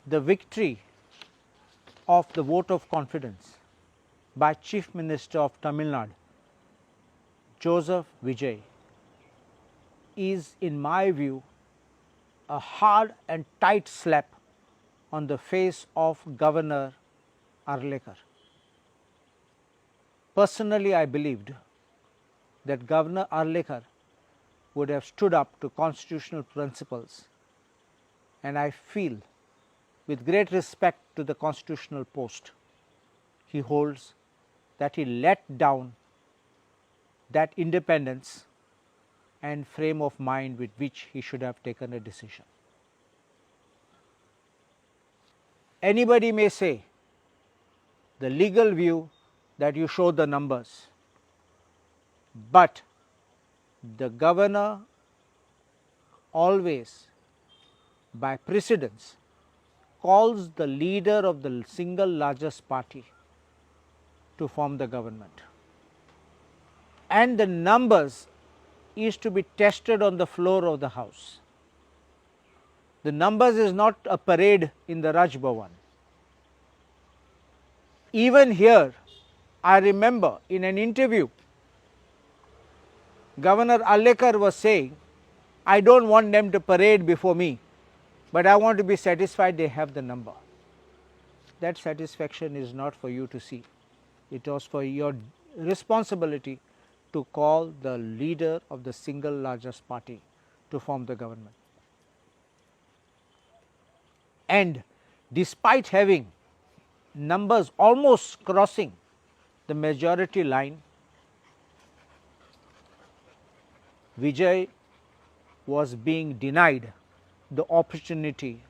the victory of the vote of confidence by Chief Minister of Tamil Nadu, Joseph Vijay, is in my view a hard and tight slap on the face of Governor Arlekar. Personally, I believed that Governor Arlekar would have stood up to constitutional principles, and I feel with great respect to the constitutional post he holds that he let down that independence and frame of mind with which he should have taken a decision. Anybody may say the legal view that you show the numbers, but the governor always by precedence calls the leader of the single largest party to form the government, and the numbers is to be tested on the floor of the house. The numbers is not a parade in the Raj Bhavan. Even here, I remember in an interview, Governor Arlekar was saying, I don't want them to parade before me, but I want to be satisfied they have the number. That satisfaction is not for you to see. It was for your responsibility to call the leader of the single largest party to form the government. And despite having numbers almost crossing the majority line, Vijay was being denied the opportunity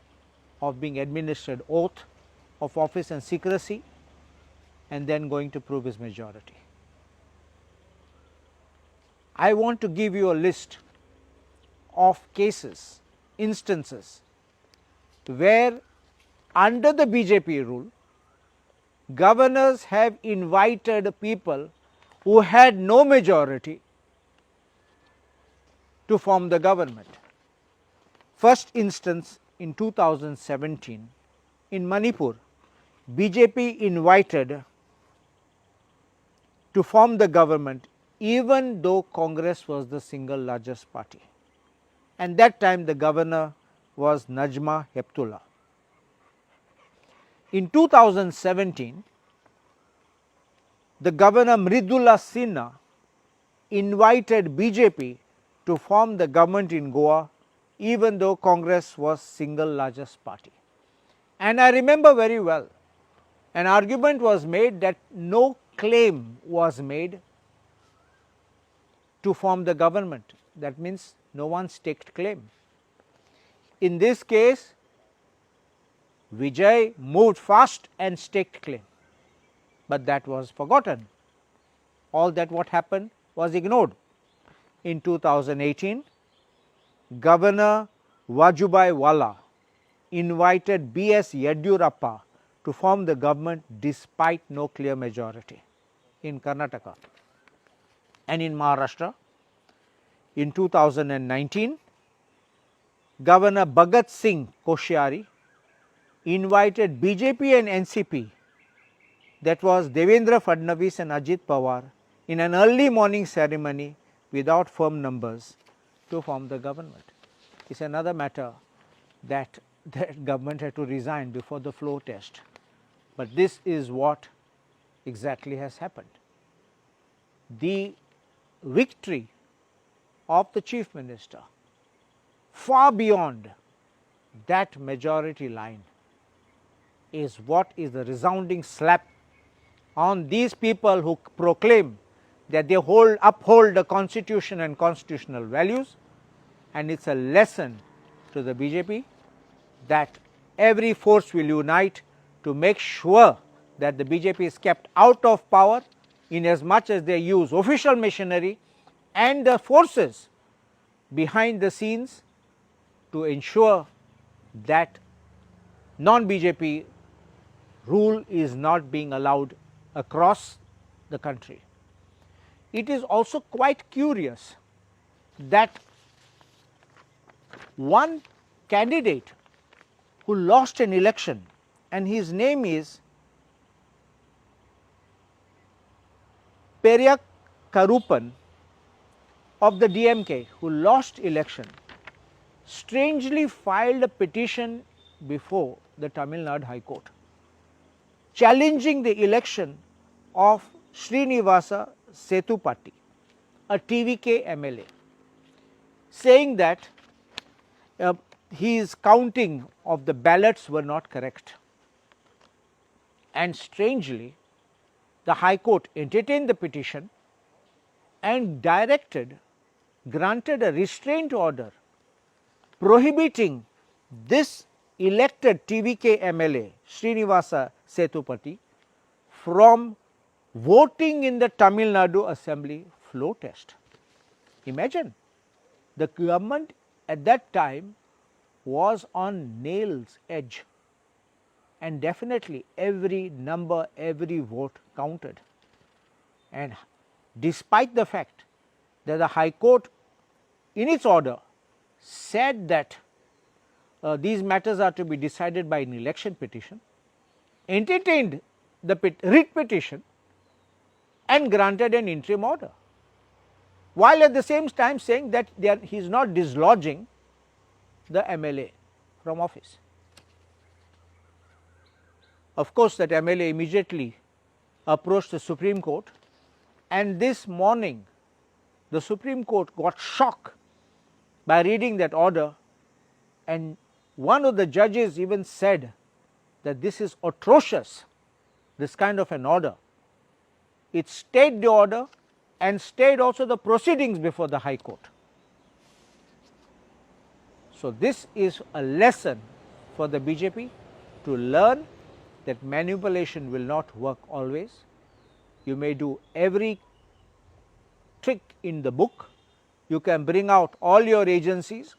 of being administered oath of office and secrecy, and then going to prove his majority. I want to give you a list of cases, instances where under the BJP rule, governors have invited people who had no majority to form the government. First instance in 2017 in Manipur, BJP invited to form the government even though Congress was the single largest party, and that time the governor was Najma Heptullah. In 2017, the governor Mridula Sinha invited BJP to form the government in Goa even though Congress was single largest party. And I remember very well, an argument was made that no claim was made to form the government. That means no one staked claim. In this case, Vijay moved fast and staked claim, but that was forgotten. All that what happened was ignored. In 2018, Governor Vajubhai Wala invited B.S. Yediyurappa to form the government despite no clear majority in Karnataka. And in Maharashtra, in 2019, Governor Bhagat Singh Koshyari invited BJP and NCP, that was Devendra Fadnavis and Ajit Pawar, in an early morning ceremony without firm numbers to form the government. It is another matter that the government had to resign before the floor test, but this is what exactly has happened. The victory of the Chief Minister far beyond that majority line is what is the resounding slap on these people who proclaim that they uphold the constitution and constitutional values, and it is a lesson to the BJP that every force will unite to make sure that the BJP is kept out of power in as much as they use official machinery and the forces behind the scenes to ensure that non-BJP rule is not being allowed across the country. It is also quite curious that one candidate who lost an election, and his name is Periya Karupan of the DMK, who lost election, strangely filed a petition before the Tamil Nadu High Court, challenging the election of Srinivasa Setupati, a TVK MLA, saying that his counting of the ballots were not correct. And strangely, the High Court entertained the petition and granted a restraint order prohibiting this elected TVK MLA Srinivasa Setupati from voting in the Tamil Nadu Assembly floor test. Imagine, the government at that time was on nail's edge, and definitely every number, every vote counted. And despite the fact that the High Court in its order said that these matters are to be decided by an election petition, entertained the writ petition and granted an interim order, while at the same time saying that he is not dislodging the MLA from office. Of course, that MLA immediately approached the Supreme Court, and this morning the Supreme Court got shocked by reading that order, and one of the judges even said that this is atrocious, this kind of an order. It stayed the order and stayed also the proceedings before the High Court. So, this is a lesson for the BJP to learn that manipulation will not work always. You may do every trick in the book. You can bring out all your agencies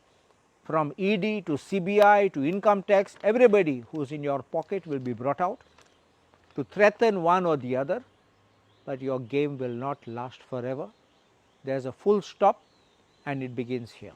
from ED to CBI to income tax, everybody who is in your pocket will be brought out to threaten one or the other, but your game will not last forever. There is a full stop, and it begins here.